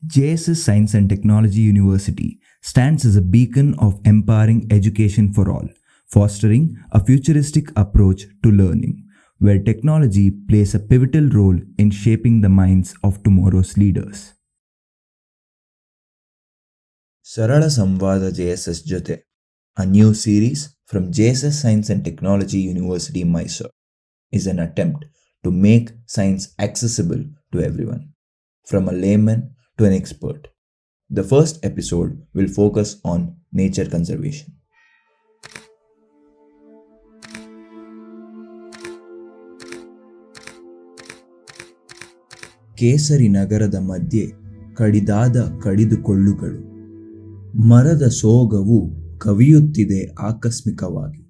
JSS Science and Technology University stands as a beacon of empowering education for all, fostering a futuristic approach to learning, where technology plays a pivotal role in shaping the minds of tomorrow's leaders. Sarala Samvaada JSS Jothe, a new series from JSS Science and Technology University, Mysore, is an attempt to make science accessible to everyone, from a layman to an expert. The first episode will focus on nature conservation. ಕೇಸರಿ ನಗರದ ಮಧ್ಯೆ ಕಡಿದಾದ ಕಡಿದುಕೊಳ್ಳುಗಳು, ಮರದ ಸೋಗವು ಕವಿಯುತ್ತಿದೆ ಆಕಸ್ಮಿಕವಾಗಿ,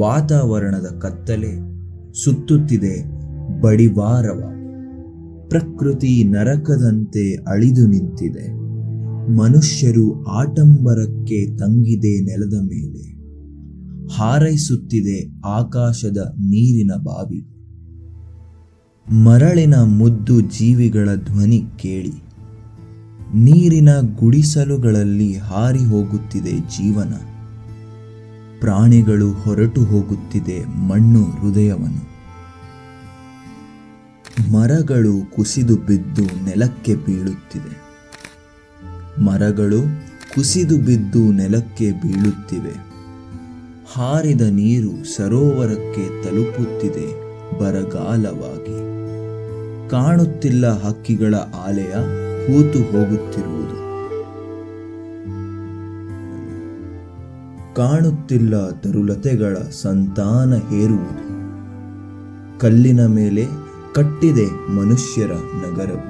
ವಾತಾವರಣದ ಕತ್ತಲೆ ಸುತ್ತುತ್ತಿದೆ ಬಡಿವಾರವಾಗಿ, ಪ್ರಕೃತಿ ನರಕದಂತೆ ಅಳಿದು ನಿಂತಿದೆ, ಮನುಷ್ಯರು ಆಡಂಬರಕ್ಕೆ ತಂಗಿದೆ ನೆಲದ ಮೇಲೆ, ಹಾರೈಸುತ್ತಿದೆ ಆಕಾಶದ ನೀರಿನ ಬಾವಿ, ಮರಳಿನ ಮುದ್ದು ಜೀವಿಗಳ ಧ್ವನಿ ಕೇಳಿ, ನೀರಿನ ಗುಡಿಸಲುಗಳಲ್ಲಿ ಹಾರಿ ಹೋಗುತ್ತಿದೆ ಜೀವನ, ಪ್ರಾಣಿಗಳು ಹೊರಟು ಹೋಗುತ್ತಿದೆ ಮಣ್ಣು ಹೃದಯವನ್ನು, ಮರಗಳು ಕುಸಿದು ಬಿದ್ದು ನೆಲಕ್ಕೆ ಬೀಳುತ್ತಿದೆ, ಮರಗಳು ಕುಸಿದು ಬಿದ್ದು ನೆಲಕ್ಕೆ ಬೀಳುತ್ತಿವೆ, ಹಾರಿದ ನೀರು ಸರೋವರಕ್ಕೆ ತಲುಪುತ್ತಿದೆ ಬರಗಾಲವಾಗಿ, ಕಾಣುತ್ತಿಲ್ಲ ಹಕ್ಕಿಗಳ ಆಲಯ ಹೂತು ಹೋಗುತ್ತಿರುವುದು, ಕಾಣುತ್ತಿಲ್ಲ ತರುಲತೆಗಳ ಸಂತಾನ ಹೇರುವುದು, ಕಲ್ಲಿನ ಮೇಲೆ ಕಟ್ಟಿದೆ ಮನುಷ್ಯರ ನಗರವು,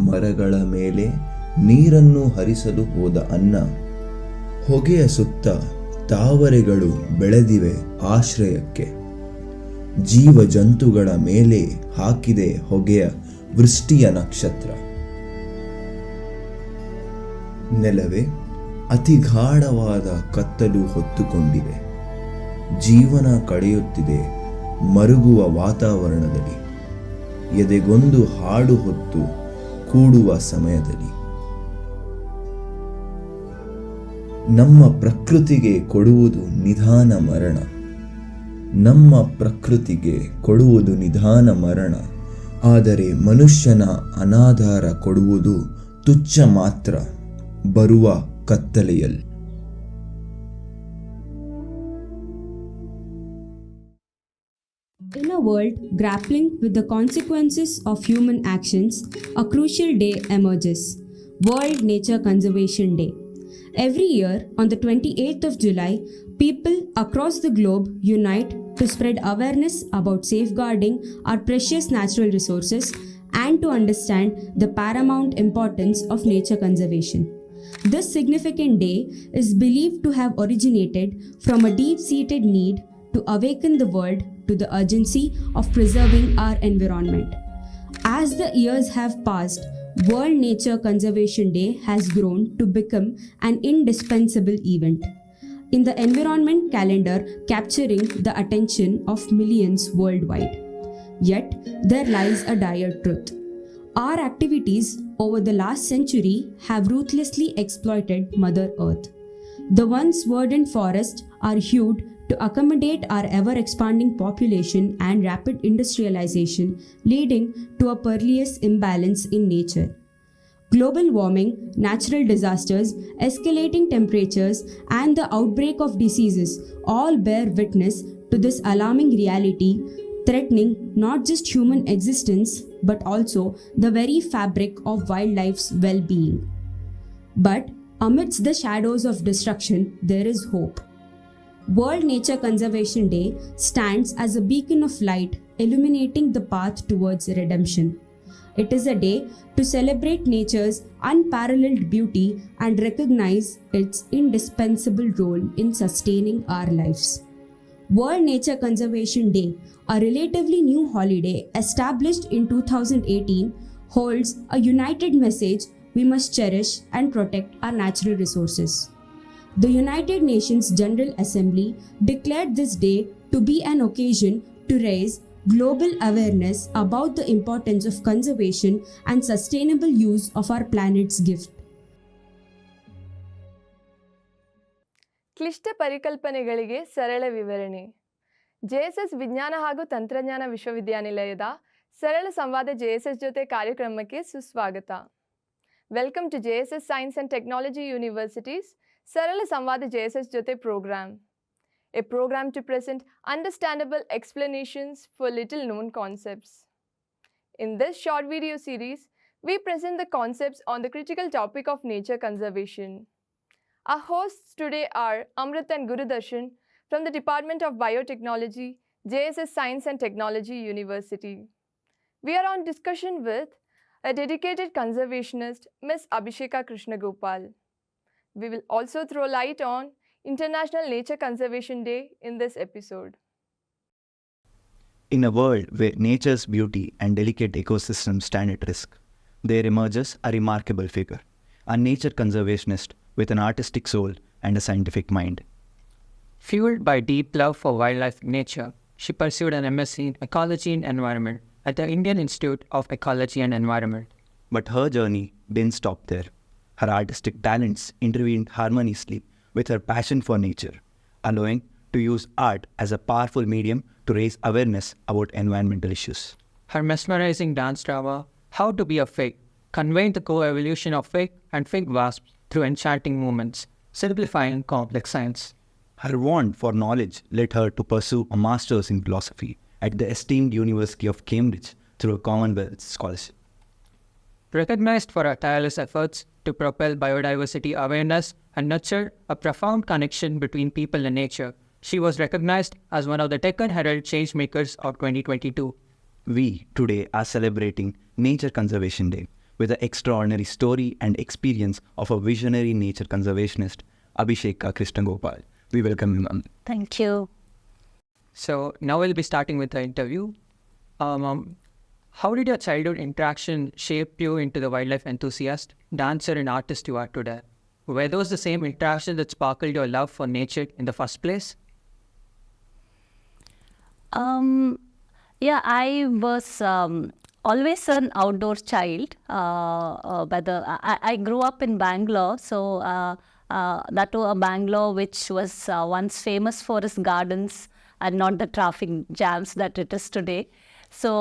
ಮರಗಳ ಮೇಲೆ ನೀರನ್ನು ಹರಿಸಲು ಹೋದ ಅನ್ನ, ಹೊಗೆಯ ಸುತ್ತ ತಾವರೆಗಳು ಬೆಳೆದಿವೆ ಆಶ್ರಯಕ್ಕೆ, ಜೀವ ಜಂತುಗಳ ಮೇಲೆ ಹಾಕಿದೆ ಹೊಗೆಯ ವೃಷ್ಟಿಯ ನಕ್ಷತ್ರ, ನೆಲವೇ ಅತಿ ಗಾಢವಾದ ಕತ್ತಲು ಹೊತ್ತುಕೊಂಡಿದೆ, ಜೀವನ ಕಳೆಯುತ್ತಿದೆ ಮರುಗುವ ವಾತಾವರಣದಲ್ಲಿ, ಎದೆಗೊಂದು ಹಾಡು ಹೊತ್ತು ಕೂಡುವ ಸಮಯದಲ್ಲಿ, ನಮ್ಮ ಪ್ರಕೃತಿಗೆ ಕೊಡುವುದು ನಿಧಾನ ಮರಣ, ನಮ್ಮ ಪ್ರಕೃತಿಗೆ ಕೊಡುವುದು ನಿಧಾನ ಮರಣ, ಆದರೆ ಮನುಷ್ಯನ ಅನಾಧಾರ ಕೊಡುವುದು ತುಚ್ಛ ಮಾತ್ರ ಬರುವ ಕತ್ತಲೆಯಲ್ಲಿ. In a world grappling with the consequences of human actions, a crucial day emerges, World Nature Conservation Day. Every year, on the 28th of July, people across the globe unite to spread awareness about safeguarding our precious natural resources and to understand the paramount importance of nature conservation. This significant day is believed to have originated from a deep-seated need to awaken the world to the urgency of preserving our environment. As the years have passed, World Nature Conservation Day has grown to become an indispensable event in the environment calendar, capturing the attention of millions worldwide. Yet, there lies a dire truth. Our activities over the last century have ruthlessly exploited Mother Earth. The once verdant forests are hewed to accommodate our ever-expanding population and rapid industrialization, leading to a perilous imbalance in nature. Global warming, natural disasters, escalating temperatures, and the outbreak of diseases all bear witness to this alarming reality, threatening not just human existence but also the very fabric of wildlife's well-being. But amidst the shadows of destruction, there is hope. World Nature Conservation Day stands as a beacon of light illuminating the path towards redemption. It is a day to celebrate nature's unparalleled beauty and recognize its indispensable role in sustaining our lives. World Nature Conservation Day, a relatively new holiday established in 2018, holds a united message: we must cherish and protect our natural resources. The United Nations General Assembly declared this day to be an occasion to raise global awareness about the importance of conservation and sustainable use of our planet's gift. ಕ್ಲಿಷ್ಟ ಪರಿಕಲ್ಪನೆಗಳಿಗೆ ಸರಳ ವಿವರಣೆ. JSS ವಿಜ್ಞಾನ ಹಾಗೂ ತಂತ್ರಜ್ಞಾನ ವಿಶ್ವವಿದ್ಯಾನಿಲಯದ ಸರಳ ಸಂವಾದ JSS ಜೊತೆ ಕಾರ್ಯಕ್ರಮಕ್ಕೆ ಸುಸ್ವಾಗತ. Welcome to JSS Science and Technology University's Sarala Samvaada JSS Jothe program, a program to present understandable explanations for little-known concepts. In this short video series, we present the concepts on the critical topic of nature conservation. Our hosts today are Amrit and Gurudarshan from the Department of Biotechnology, JSS Science and Technology University. We are on discussion with a dedicated conservationist, Ms. Abhisheka Krishnagopal. We will also throw light on International Nature Conservation Day in this episode. In a world where nature's beauty and delicate ecosystems stand at risk, there emerges a remarkable figure, a nature conservationist with an artistic soul and a scientific mind. Fueled by deep love for wildlife and nature, she pursued an MSc in Ecology and Environment at the Indian Institute of Ecology and Environment. But her journey didn't stop there. Her artistic talents intervened harmoniously with her passion for nature, allowing to use art as a powerful medium to raise awareness about environmental issues. Her mesmerizing dance drama, How to Be a Fig, conveyed the co-evolution of fig and fig wasps through enchanting movements, simplifying complex science. Her want for knowledge led her to pursue a master's in philosophy at the esteemed University of Cambridge through a Commonwealth scholarship. Recognized for her tireless efforts to propel biodiversity awareness and nurture a profound connection between people and nature, she was recognized as one of the Deccan Herald Changemakers of 2022. We today are celebrating Nature Conservation Day with the extraordinary story and experience of a visionary nature conservationist, Abhisheka Krishnagopal. We welcome you, ma'am. Thank you. So now we'll be starting with the interview. How did your childhood interaction shape you into the wildlife enthusiast, dancer and artist you are today? Were those the same interactions that sparkled your love for nature in the first place? Yeah, I was always an outdoor child. I grew up in Bangalore, so that too a Bangalore which was once famous for its gardens and not the traffic jams that it is today. So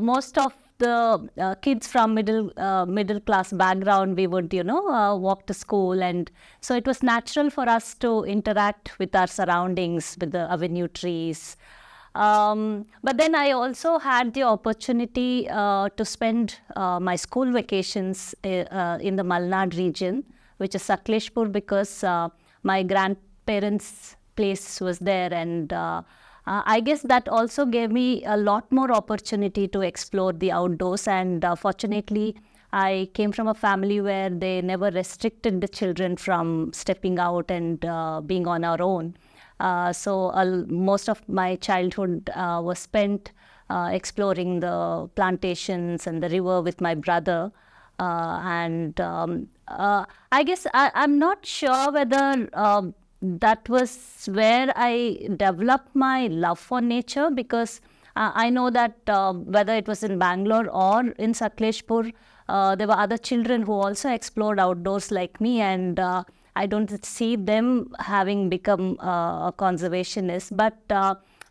most of the kids from middle class background, we would walk to school, and so it was natural for us to interact with our surroundings, with the avenue trees. But then I also had the opportunity to spend my school vacations in the Malnad region, which is Sakleshpur, because my grandparents' place was there, and I guess that also gave me a lot more opportunity to explore the outdoors. And fortunately, I came from a family where they never restricted the children from stepping out and being on our own. So most of my childhood was spent exploring the plantations and the river with my brother. I guess I'm not sure whether that was where I developed my love for nature, because I know that whether it was in Bangalore or in Sakleshpur, there were other children who also explored outdoors like me, and I don't see them having become a conservationist. But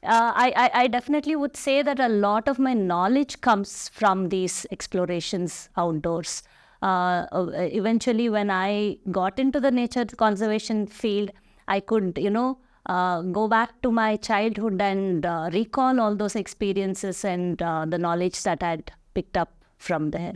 I definitely would say that a lot of my knowledge comes from these explorations outdoors. Eventually, when I got into the nature conservation field, I could, go back to my childhood and recall all those experiences and the knowledge that I'd picked up from there.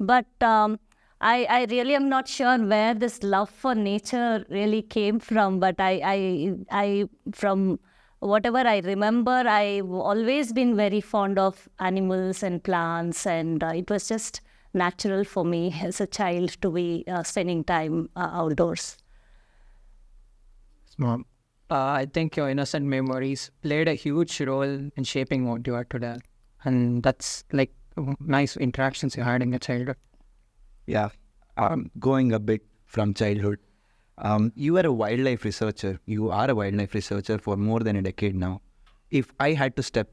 But I really am not sure where this love for nature really came from. But I from whatever I remember, I've always been very fond of animals and plants, and it was just natural for me as a child to be spending time outdoors. Mom, I think your innocent memories played a huge role in shaping what you are today. And that's like nice interactions you had in your childhood. Yeah, going a bit from childhood, you are a wildlife researcher. You are a wildlife researcher for more than a decade now. If I had to step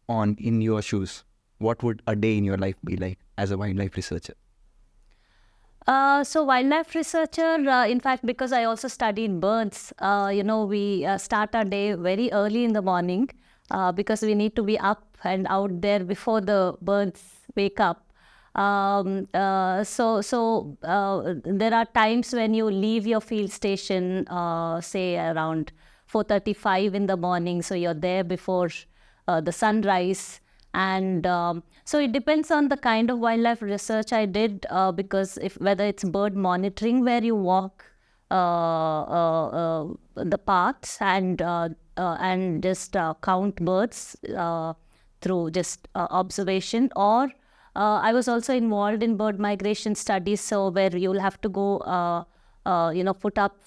on in your shoes, what would a day in your life be like as a wildlife researcher? So wildlife researcher, in fact, because I also studied birds, we start our day very early in the morning because we need to be up and out there before the birds wake up. There are times when you leave your field station, say around 4:35 in the morning, so you're there before the sunrise. And so it depends on the kind of wildlife research I did, because whether it's bird monitoring where you walk the paths and just count birds through just observation, or I was also involved in bird migration studies, so where you'll have to go put up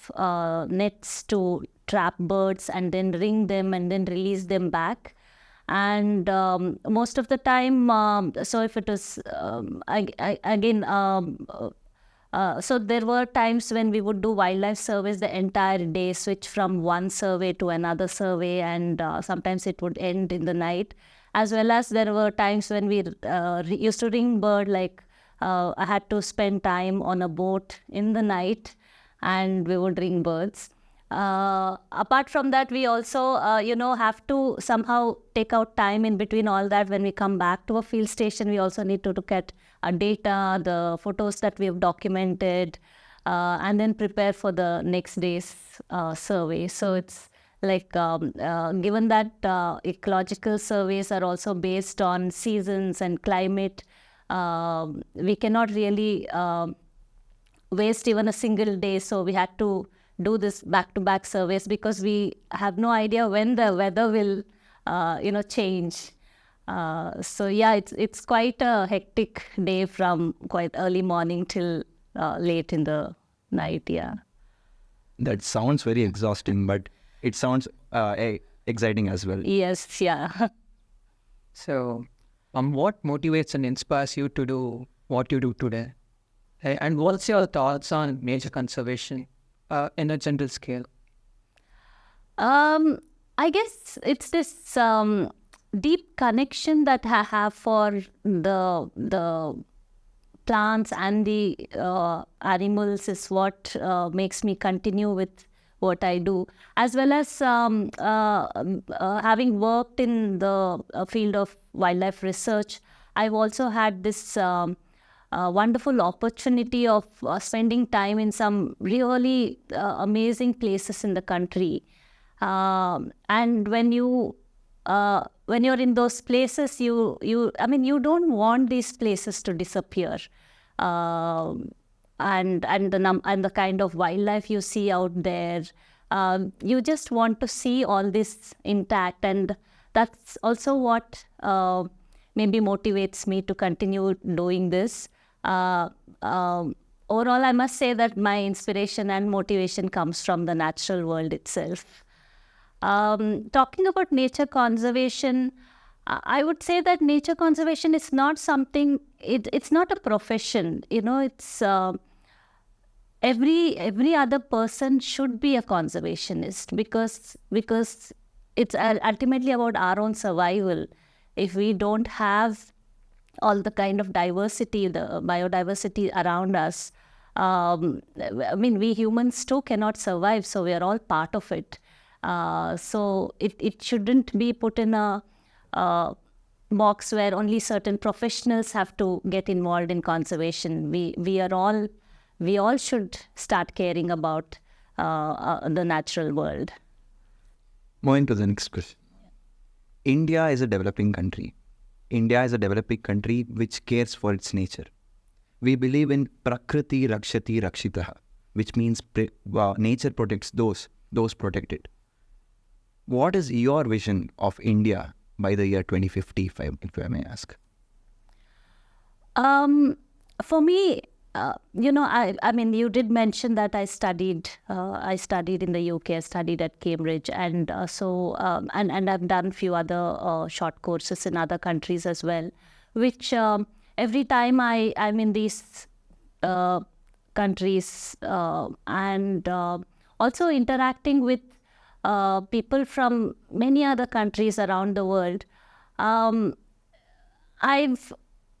nets to trap birds and then ring them and then release them back. And most of the time, so if it was so there were times when we would do wildlife surveys the entire day, switch from one survey to another survey, and sometimes it would end in the night. As well as there were times when we used to ring bird, like I had to spend time on a boat in the night and we would ring birds. Apart from that, we also, have to somehow take out time in between all that. When we come back to a field station, we also need to look at our data, the photos that we have documented, and then prepare for the next day's survey. So it's like, given that ecological surveys are also based on seasons and climate, we cannot really waste even a single day. So we had to do this back-to-back surveys because we have no idea when the weather will, change. So yeah, it's quite a hectic day from quite early morning till late in the night. Yeah. That sounds very exhausting, but it sounds exciting as well. Yes. Yeah. So, what motivates and inspires you to do what you do today? And what's your thoughts on nature conservation in a general scale? I guess it's this deep connection that I have for the plants and the animals is what makes me continue with what I do, as well as having worked in the field of wildlife research. I've also had this wonderful opportunity of spending time in some really amazing places in the country. And when you're in those places, you don't want these places to disappear. And the kind of wildlife you see out there, you just want to see all this intact, and that's also what maybe motivates me to continue doing this. Overall, I must say that my inspiration and motivation comes from the natural world itself. Talking about nature conservation, I would say that nature conservation is not something, it's not a profession. It's every other person should be a conservationist because it's ultimately about our own survival. If we don't have all the kind of diversity, the biodiversity around us, we humans too cannot survive, so we are all part of it. So it shouldn't be put in a box where only certain professionals have to get involved in conservation. We all should start caring about the natural world. Moving to the next question. India is a developing country. India is a developing country which cares for its nature. We believe in Prakriti Rakshati Rakshitaha, which means nature protects those protected. What is your vision of India by the year 2050, if I may ask? For me, you did mention that I studied in the UK, I studied at Cambridge, and and I've done a few other short courses in other countries as well, which every time I'm in these countries and also interacting with people from many other countries around the world, Um, I've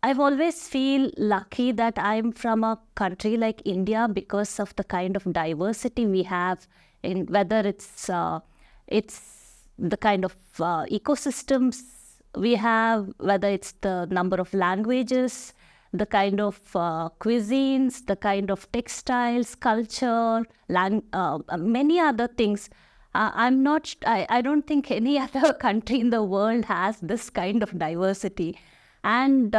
always feel lucky that I'm from a country like India because of the kind of diversity we have in whether it's the kind of ecosystems we have, whether it's the number of languages, the kind of cuisines, the kind of textiles, culture, many other things. I don't think any other country in the world has this kind of diversity. And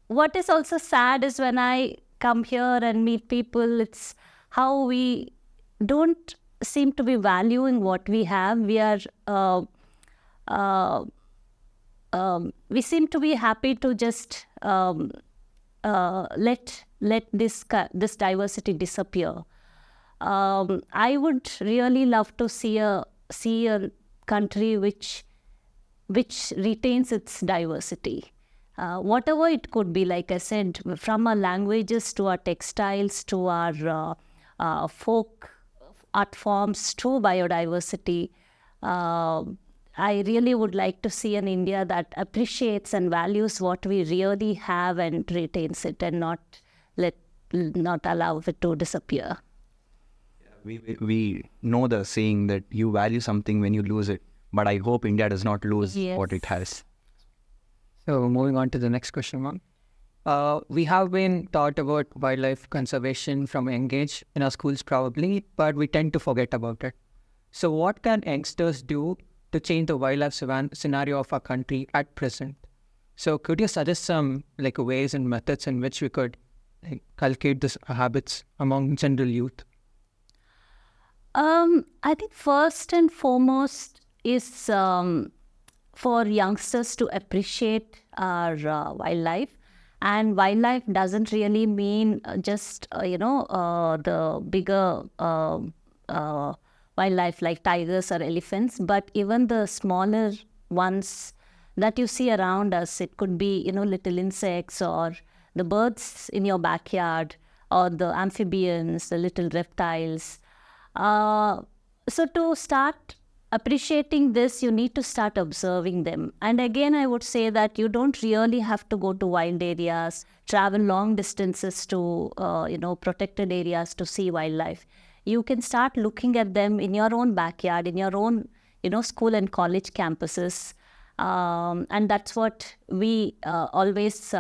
what is also sad is when I come here and meet people, it's how we don't seem to be valuing what we have. We seem to be happy to just let this diversity disappear. I would really love to see a country which retains its diversity. Whatever it could be, like I said, from our languages to our textiles to our folk art forms to biodiversity. I really would like to see an India that appreciates and values what we really have and retains it, and not allow it to disappear. We know the saying that you value something when you lose it, but I hope India does not lose what it has. So moving on to the next question, ma'am. We have been taught about wildlife conservation from a young age in our schools probably, but we tend to forget about it. So what can youngsters do to change the wildlife scenario of our country at present? So could you suggest some ways and methods in which we could cultivate these habits among general youth? I think first and foremost is for youngsters to appreciate our wildlife. And wildlife doesn't really mean just, the bigger wildlife like tigers or elephants, but even the smaller ones that you see around us. It could be, little insects or the birds in your backyard or the amphibians, the little reptiles. So to start appreciating this, you need to start observing them. And again, I would say that you don't really have to go to wild areas, travel long distances to, protected areas to see wildlife. You can start looking at them in your own backyard, in your own, school and college campuses. And that's what we always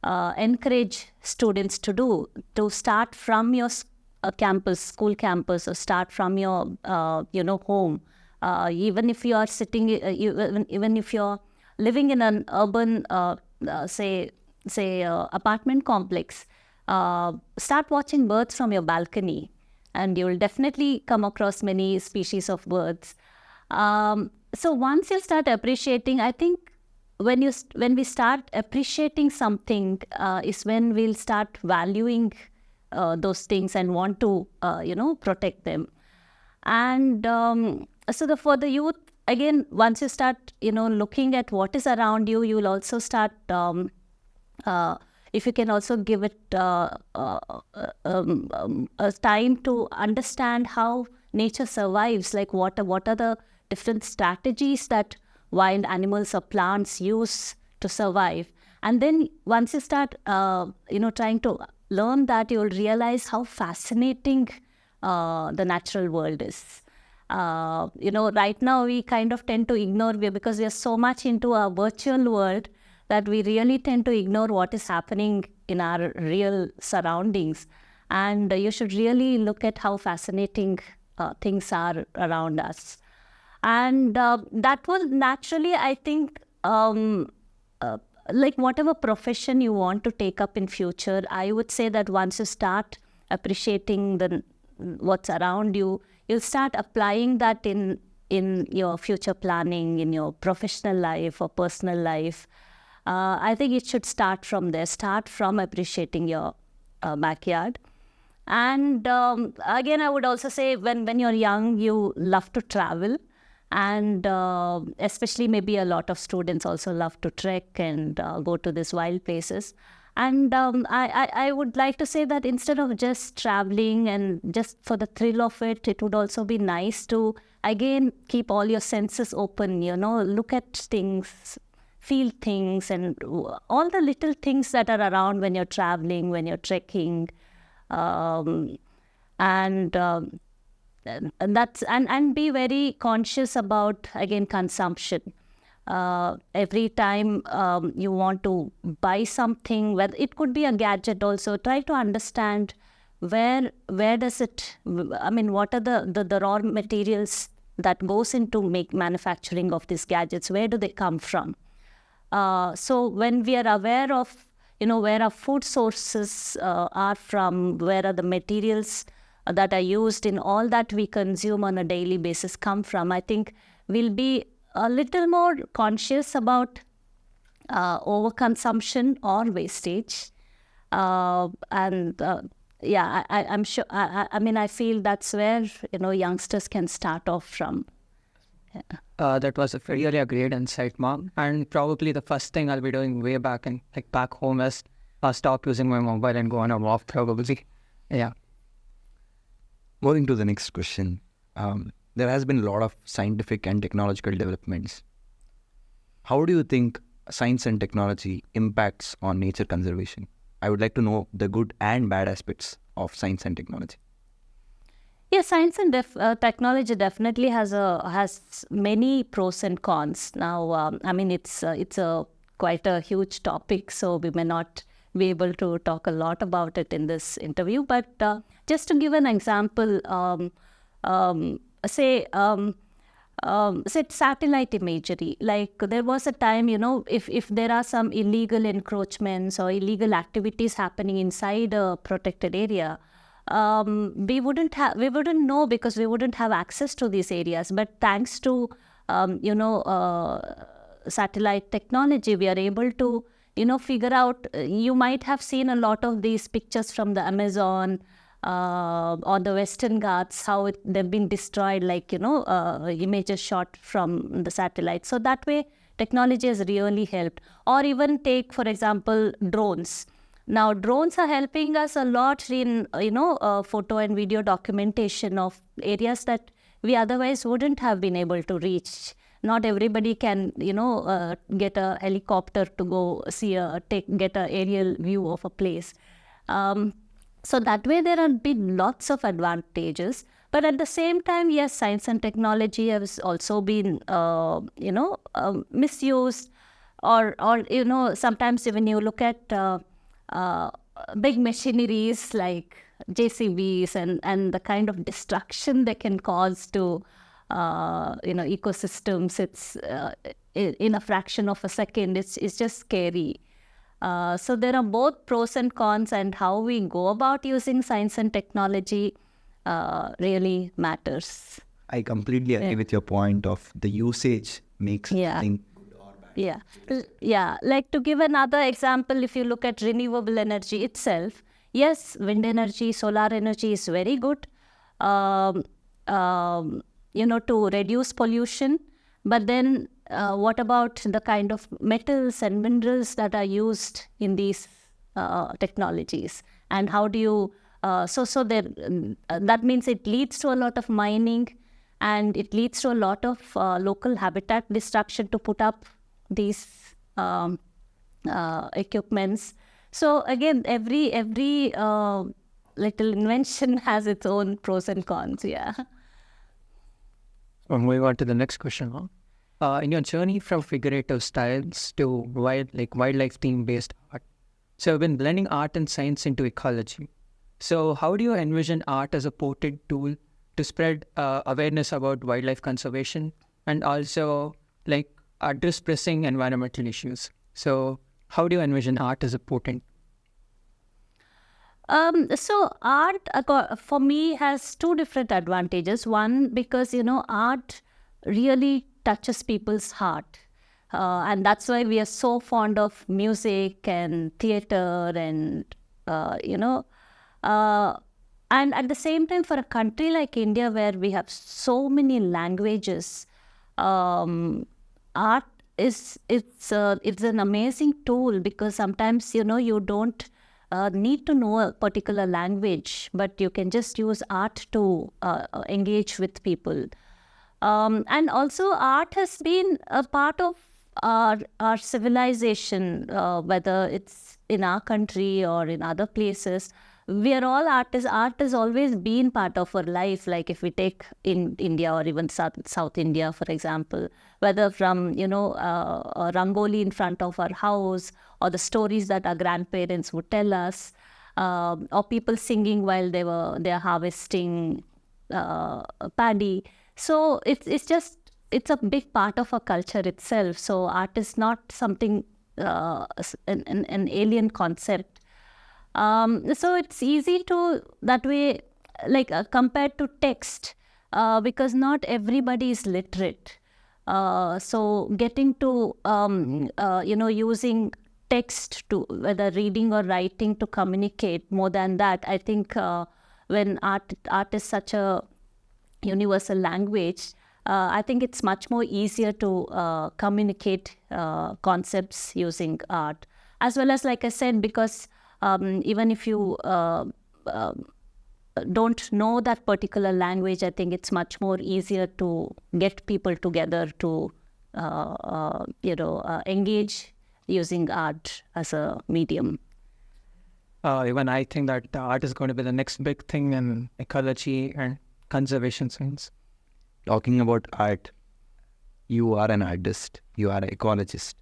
encourage students to do, to start from your school campus, or start from your, home. Even if you are sitting, even if you're living in an urban, say apartment complex, start watching birds from your balcony, and you will definitely come across many species of birds. So once you start appreciating, I think when we start appreciating something is when we'll start valuing those things and want to, protect them. And so for the youth, again, once you start, looking at what is around you, you will also start, if you can also give it a time to understand how nature survives, like what are the different strategies that wild animals or plants use to survive. And then once you start, trying to learn that, you'll realize how fascinating the natural world is. Right now we kind of tend to ignore, because we are so much into our virtual world that we really tend to ignore what is happening in our real surroundings. And you should really look at how fascinating things are around us. And that will naturally, I think, like whatever profession you want to take up in future, I would say that once you start appreciating what's around you, you'll start applying that in your future planning, in your professional life or personal life. I think it should start from there. Start from appreciating your backyard. And again, I would also say when you're young, you love to travel. And especially maybe a lot of students also love to trek and go to these wild places. And I would like to say that instead of just traveling and just for the thrill of it, it would also be nice to, again, keep all your senses open, look at things, feel things, and all the little things that are around when you're traveling, when you're trekking. And be very conscious about, again, consumption. Every time you want to buy something, whether it could be a gadget also, try to understand where does it, what are the raw materials that goes into manufacturing of these gadgets, where do they come from? So when we are aware of, where our food sources are from, where are the materials that are used in all that we consume on a daily basis come from, I think we'll be a little more conscious about overconsumption or wastage. I'm sure, I feel that's where, youngsters can start off from. That was really a great insight, Mom. And probably the first thing I'll be doing way back back home is I'll stop using my mobile and go on a walk, probably. Yeah. Moving to the next question. There has been a lot of scientific and technological developments. How do you think science and technology impacts on nature conservation? I would like to know the good and bad aspects of science and technology. Yeah, science and technology definitely has many pros and cons. Now, it's quite a huge topic, so we may not be able to talk a lot about it in this interview. But just to give an example, say satellite imagery. Like there was a time, if there are some illegal encroachments or illegal activities happening inside a protected area, we wouldn't know because we wouldn't have access to these areas. But thanks to satellite technology, we are able to figure out. You might have seen a lot of these pictures from the Amazon or the Western Ghats, how they've been destroyed, images shot from the satellite. So that way technology has really helped. Or even take, for example, drones. Now, drones are helping us a lot in, photo and video documentation of areas that we otherwise wouldn't have been able to reach. Not everybody can, get a helicopter to go get an aerial view of a place. So that way there have been lots of advantages. But at the same time, yes, science and technology has also been, misused. Or sometimes when you look at big machineries like JCBs and the kind of destruction they can cause to ecosystems, it's in a fraction of a second. It's just scary. So there are both pros and cons, and how we go about using science and technology really matters. I completely agree with your point of the usage makes something good or bad. Yeah. Like to give another example, if you look at renewable energy itself, yes, wind energy, solar energy is very good, to reduce pollution. But then what about the kind of metals and minerals that are used in these technologies? And how do you, that means it leads to a lot of mining, and it leads to a lot of local habitat destruction to put up these equipments. So again, every little invention has its own pros and cons. Yeah. Moving on to the next question. In your journey from figurative styles to wildlife theme-based art, so you've been blending art and science into ecology. So how do you envision art as a potent tool to spread awareness about wildlife conservation and also address pressing environmental issues? So how do you envision art as a potent? So art for me has two different advantages. One, because art really touches people's heart, and that's why we are so fond of music and theater, and and at the same time, for a country like India where we have so many languages, art it's an amazing tool, because sometimes you don't need to know a particular language, but you can just use art to engage with people. And also, art has been a part of our civilization, whether it's in our country or in other places. We are all artists. Art has always been part of our life. Like if we take in India or even South India, for example, whether from a rangoli in front of our house, or the stories that our grandparents would tell us, or people singing while they're harvesting paddy. So it's a big part of our culture itself. So art is not something an alien concept. So it's easy to that way, like compared to text, because not everybody is literate. So getting to using text to, whether reading or writing, to communicate, more than that, I think when art is such a universal language, I think it's much more easier to communicate concepts using art, as well as, like I said, because even if you don't know that particular language, I think it's much more easier to get people together to engage using art as a medium. Even I think that art is going to be the next big thing in ecology and conservation science. Talking about art, you are an artist, you are an ecologist.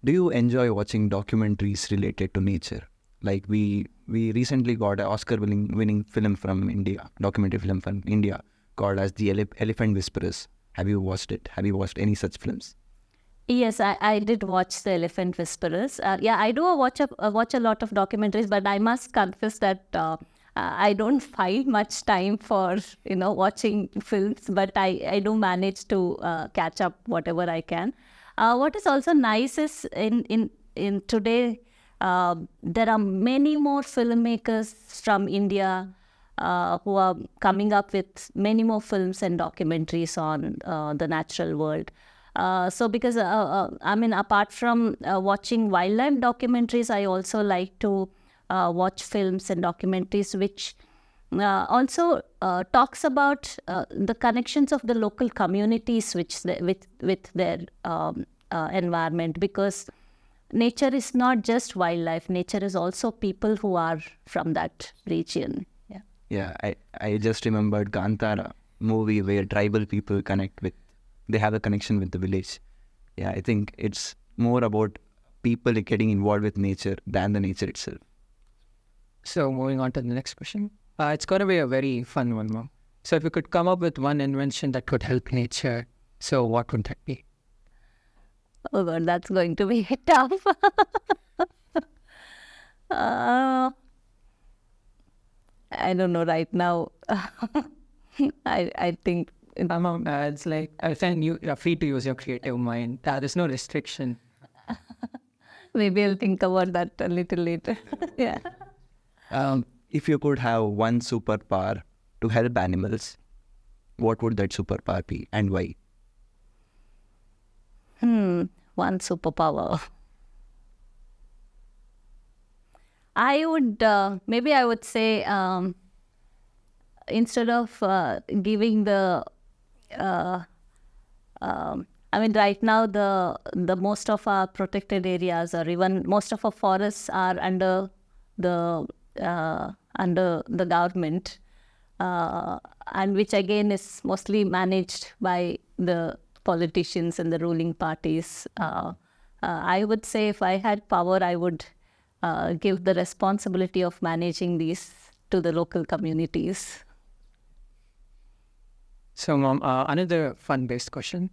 Do you enjoy watching documentaries related to nature? Like we recently got an Oscar-winning film from India, documentary film from India, called as The Elephant Whisperers. Have you watched it? Have you watched any such films? Yes, I did watch The Elephant Whisperers. I do watch a lot of documentaries, but I must confess that I don't find much time for watching films, but I do manage to catch up whatever I can. What is also nice is in today, there are many more filmmakers from India who are coming up with many more films and documentaries on the natural world. So because, apart from watching wildlife documentaries, I also like to watch films and documentaries which also talks about the connections of the local communities with their environment, because nature is not just wildlife. Nature is also people who are from that region. Yeah, I just remembered Kantara movie where tribal people they have a connection with the village. Yeah, I think it's more about people getting involved with nature than the nature itself. So moving on to the next question. It's going to be a very fun one, Mom. So if you could come up with one invention that could help nature, so what would that be? Oh God, that's going to be tough. I don't know right now. I think It's like, I think you are free to use your creative mind. There's no restriction. maybe I'll think about that a little later. Yeah. If you could have one superpower to help animals, what would that superpower be and why? One superpower. I would say, instead of giving the right now the most of our protected areas, or even most of our forests, are under the government, and which again is mostly managed by the politicians and the ruling parties. I would say if I had power, I would give the responsibility of managing these to the local communities. So, Mom, another fun-based question.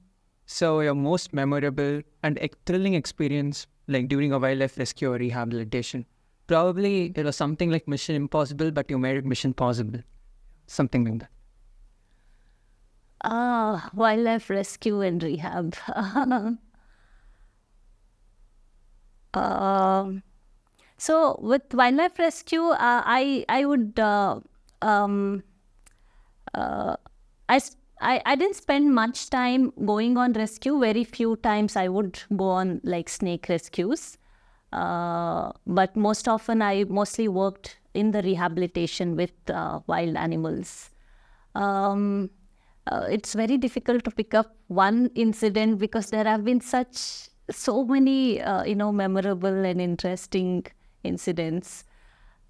So, your most memorable and thrilling experience, like during a wildlife rescue or rehabilitation, probably it was something like Mission Impossible, but you made it Mission Possible. Something like that. Wildlife rescue and rehab. So with wildlife rescue, I would I didn't spend much time going on rescue. Very few times I would go on like snake rescues. But most often I mostly worked in the rehabilitation with wild animals. It's very difficult to pick up one incident because there have been so many memorable and interesting incidents.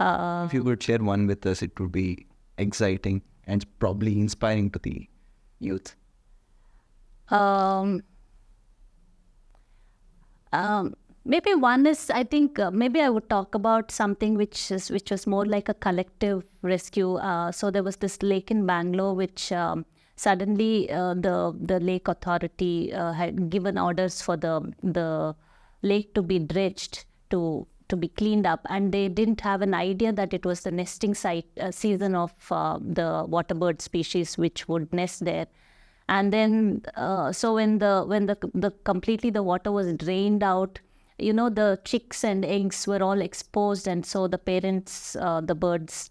If you could share one with us, it would be exciting and probably inspiring to the youth. Maybe one is, I think, maybe I would talk about something which was more like a collective rescue. So there was this lake in Bangalore, which suddenly the lake authority had given orders for the lake to be dredged to be cleaned up, and they didn't have an idea that it was the nesting season of the waterbird species which would nest there. And then so when the completely the water was drained out, the chicks and eggs were all exposed, and so the parents, the birds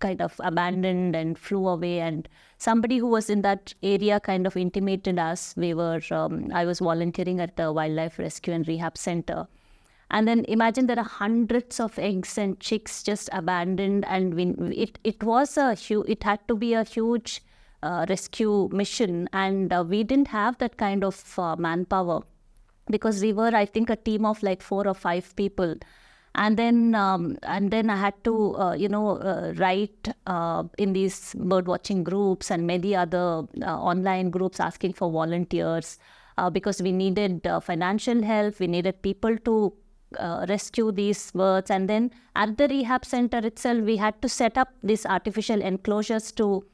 kind of abandoned and flew away. And somebody who was in that area kind of intimated us. I was volunteering at the Wildlife Rescue and Rehab Center. And then imagine there are hundreds of eggs and chicks just abandoned, and it had to be a huge rescue mission, and we didn't have that kind of manpower, because we were, I think, a team of like 4 or 5 people. And then I had to write in these bird watching groups and many other online groups asking for volunteers, because we needed financial help, we needed people to rescue these birds. And then at the rehab center itself, we had to set up these artificial enclosures to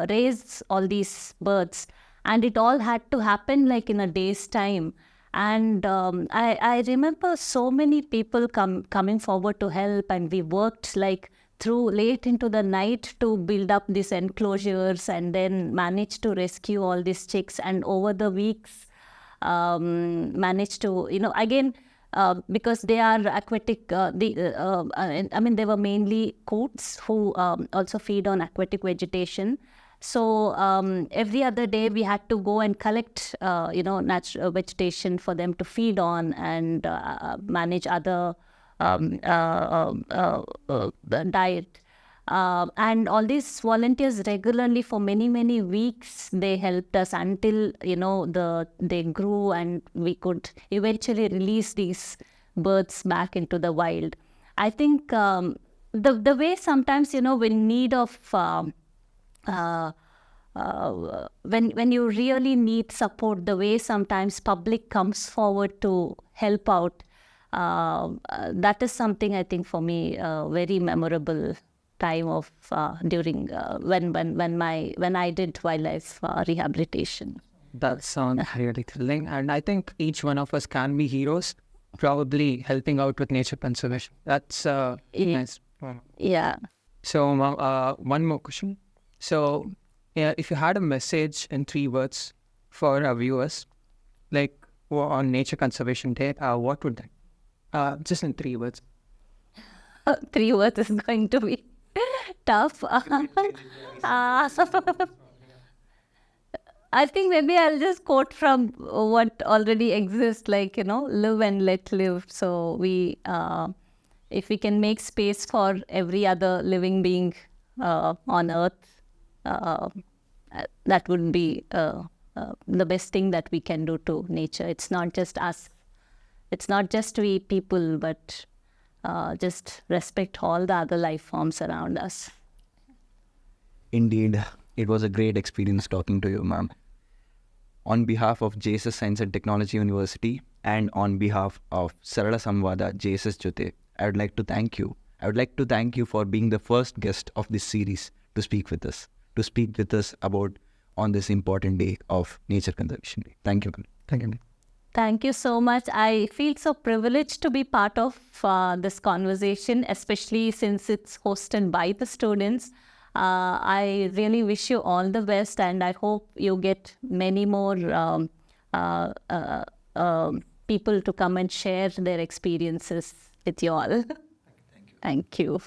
raise all these birds, and it all had to happen like in a day's time. And I remember so many people coming forward to help, and we worked like through late into the night to build up these enclosures, and then managed to rescue all these chicks. And over the weeks, managed to, again, because they are aquatic, they were mainly coots who also feed on aquatic vegetation. So every other day we had to go and collect, natural vegetation for them to feed on, and manage other diet. And all these volunteers regularly for many, many weeks, they helped us until, they grew, and we could eventually release these birds back into the wild. I think the way sometimes, in need of, when you really need support, the way sometimes public comes forward to help out, that is something I think for me very memorable time of during when I did wildlife rehabilitation. That sounds really thrilling. And I think each one of us can be heroes, probably helping out with nature conservation. That's nice. Yeah. So one more question. So if you had a message in 3 words for our viewers, like on Nature Conservation Day, what would that? Just in 3 words. 3 words is going to be tough. I think maybe I'll just quote from what already exists, like, live and let live. So if we can make space for every other living being on earth, that would be the best thing that we can do to nature. It's not just us. It's not just we people, but just respect all the other life forms around us. Indeed, it was a great experience talking to you, ma'am. On behalf of JSS Science and Technology University and on behalf of Sarala Samvaada JSS Jothe, I would like to thank you. I would like to thank you for being the first guest of this series to speak with us about on this important day of Nature Conservation Day. Thank you. Thank you. Thank you so much. I feel so privileged to be part of this conversation, especially since it's hosted by the students. I really wish you all the best, and I hope you get many more people to come and share their experiences with you all. Thank you.